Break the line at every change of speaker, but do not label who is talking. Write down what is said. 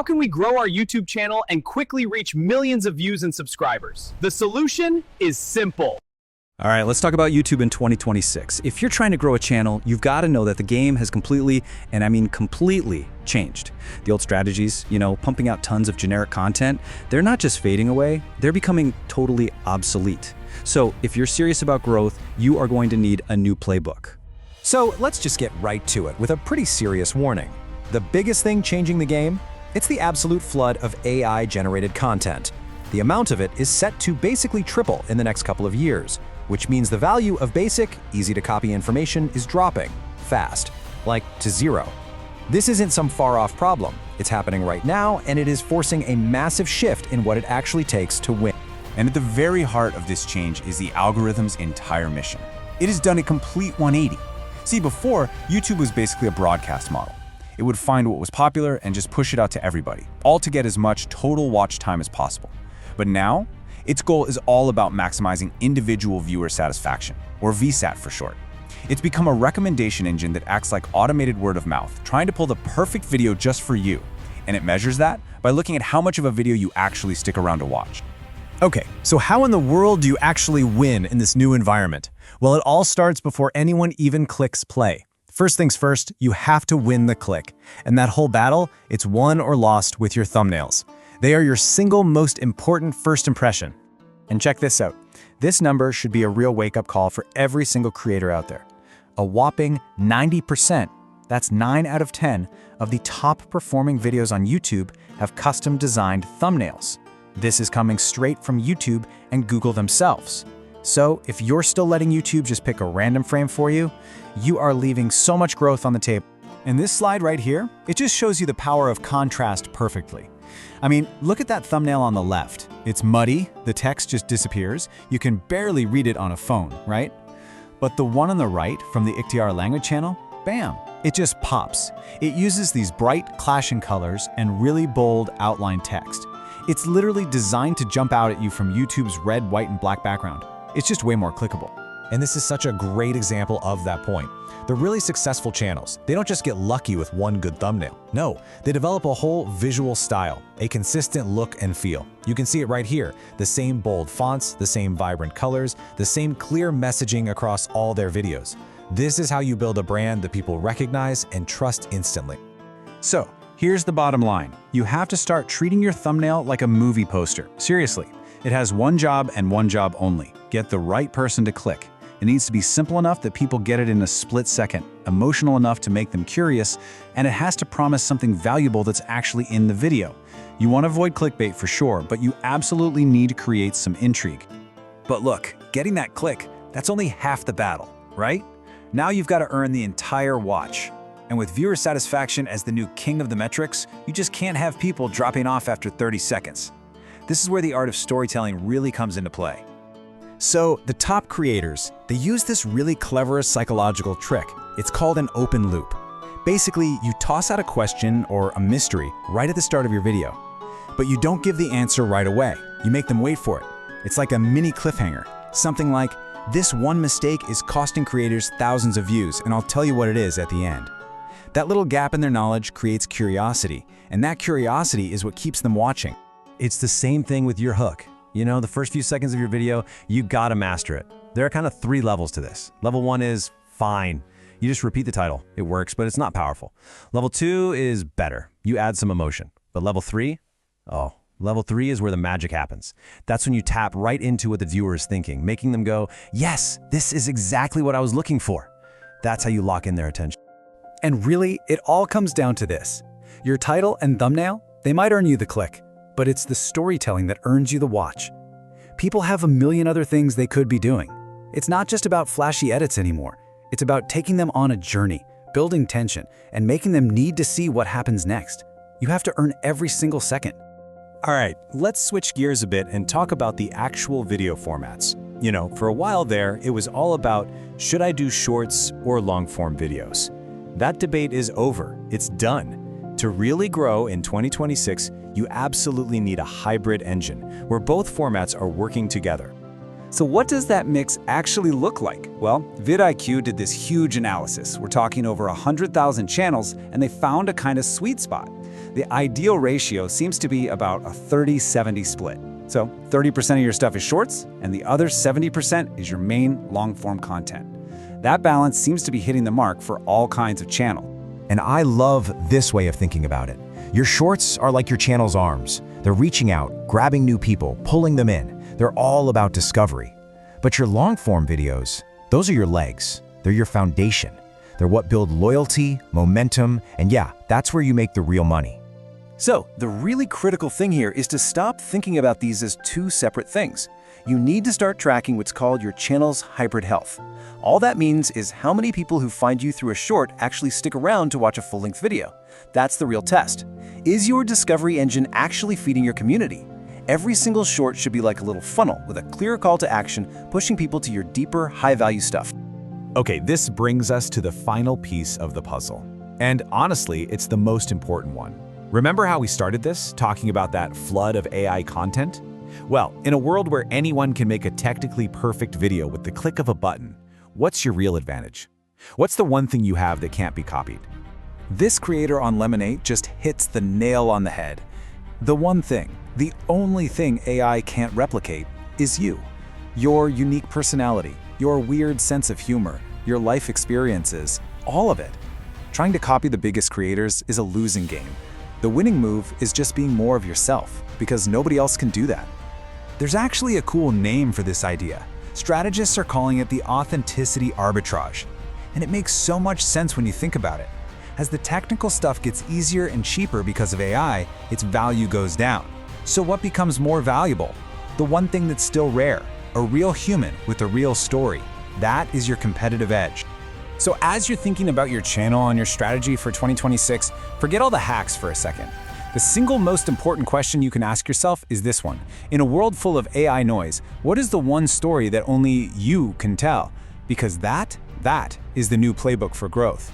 How can we grow our YouTube channel and quickly reach millions of views and subscribers? The solution is simple.
All right, let's talk about YouTube in 2026. If you're trying to grow a channel, you've got to know that the game has completely, and I mean completely, changed. The old strategies, pumping out tons of generic content, they're not just fading away, they're becoming totally obsolete. So if you're serious about growth, you are going to need a new playbook.
So let's just get right to it with a pretty serious warning. The biggest thing changing the game? It's the absolute flood of AI-generated content. The amount of it is set to basically triple in the next couple of years, which means the value of basic, easy-to-copy information is dropping fast, like to zero. This isn't some far-off problem. It's happening right now, and it is forcing a massive shift in what it actually takes to win.
And at the very heart of this change is the algorithm's entire mission. It has done a complete 180. See, before, YouTube was basically a broadcast model. It would find what was popular and just push it out to everybody, all to get as much total watch time as possible. But now, its goal is all about maximizing individual viewer satisfaction, or VSAT for short. It's become a recommendation engine that acts like automated word of mouth, trying to pull the perfect video just for you. And it measures that by looking at how much of a video you actually stick around to watch.
Okay, so how in the world do you actually win in this new environment? Well, it all starts before anyone even clicks play. First things first, you have to win the click. And that whole battle, it's won or lost with your thumbnails. They are your single most important first impression. And check this out. This number should be a real wake-up call for every single creator out there. A whopping 90%, that's 9 out of 10, of the top-performing videos on YouTube have custom-designed thumbnails. This is coming straight from YouTube and Google themselves. So if you're still letting YouTube just pick a random frame for you, you are leaving so much growth on the table. And this slide right here, it just shows you the power of contrast perfectly. I mean, look at that thumbnail on the left. It's muddy, the text just disappears, you can barely read it on a phone, right? But the one on the right from the Ikhtiar language channel, bam, it just pops. It uses these bright, clashing colors and really bold outline text. It's literally designed to jump out at you from YouTube's red, white, and black background. It's just way more clickable. And this is such a great example of that point. The really successful channels, they don't just get lucky with one good thumbnail. No, they develop a whole visual style, a consistent look and feel. You can see it right here, the same bold fonts, the same vibrant colors, the same clear messaging across all their videos. This is how you build a brand that people recognize and trust instantly. So, here's the bottom line. You have to start treating your thumbnail like a movie poster. Seriously, it has one job and one job only. Get the right person to click. It needs to be simple enough that people get it in a split second, emotional enough to make them curious, and it has to promise something valuable that's actually in the video. You want to avoid clickbait for sure, but you absolutely need to create some intrigue. But look, getting that click, that's only half the battle, right? Now you've got to earn the entire watch. And with viewer satisfaction as the new king of the metrics, you just can't have people dropping off after 30 seconds. This is where the art of storytelling really comes into play. So, the top creators, they use this really clever psychological trick. It's called an open loop. Basically, you toss out a question or a mystery right at the start of your video. But you don't give the answer right away. You make them wait for it. It's like a mini cliffhanger. Something like, this one mistake is costing creators thousands of views, and I'll tell you what it is at the end. That little gap in their knowledge creates curiosity, and that curiosity is what keeps them watching. It's the same thing with your hook. The first few seconds of your video, you gotta master it. There are kind of 3 levels to this. Level 1 is fine. You just repeat the title. It works, but it's not powerful. Level 2 is better. You add some emotion. But level 3? Oh, level 3 is where the magic happens. That's when you tap right into what the viewer is thinking, making them go, yes, this is exactly what I was looking for. That's how you lock in their attention. And really, it all comes down to this. Your title and thumbnail, they might earn you the click, but it's the storytelling that earns you the watch. People have a million other things they could be doing. It's not just about flashy edits anymore. It's about taking them on a journey, building tension, and making them need to see what happens next. You have to earn every single second. All right, let's switch gears a bit and talk about the actual video formats. For a while there, it was all about, should I do shorts or long-form videos? That debate is over. It's done. To really grow in 2026, you absolutely need a hybrid engine where both formats are working together. So what does that mix actually look like? Well, vidIQ did this huge analysis. We're talking over 100,000 channels, and they found a kind of sweet spot.
The ideal ratio seems to be about a 30-70 split. So 30% of your stuff is shorts, and the other 70% is your main long-form content. That balance seems to be hitting the mark for all kinds of channel.
And I love this way of thinking about it. Your shorts are like your channel's arms. They're reaching out, grabbing new people, pulling them in. They're all about discovery. But your long-form videos, those are your legs. They're your foundation. They're what build loyalty, momentum, and yeah, that's where you make the real money.
So, the really critical thing here is to stop thinking about these as two separate things. You need to start tracking what's called your channel's hybrid health. All that means is how many people who find you through a short actually stick around to watch a full-length video. That's the real test. Is your discovery engine actually feeding your community? Every single short should be like a little funnel with a clear call to action, pushing people to your deeper, high-value stuff.
Okay, this brings us to the final piece of the puzzle. And honestly, it's the most important one. Remember how we started this, talking about that flood of AI content? Well, in a world where anyone can make a technically perfect video with the click of a button, what's your real advantage? What's the one thing you have that can't be copied?
This creator on Lemonade just hits the nail on the head. The one thing, the only thing AI can't replicate is you. Your unique personality, your weird sense of humor, your life experiences, all of it. Trying to copy the biggest creators is a losing game. The winning move is just being more of yourself, because nobody else can do that. There's actually a cool name for this idea. Strategists are calling it the authenticity arbitrage. And it makes so much sense when you think about it. As the technical stuff gets easier and cheaper because of AI, its value goes down. So what becomes more valuable? The one thing that's still rare, a real human with a real story. That is your competitive edge. So as you're thinking about your channel and your strategy for 2026, forget all the hacks for a second. The single most important question you can ask yourself is this one. In a world full of AI noise, what is the one story that only you can tell? Because that is the new playbook for growth.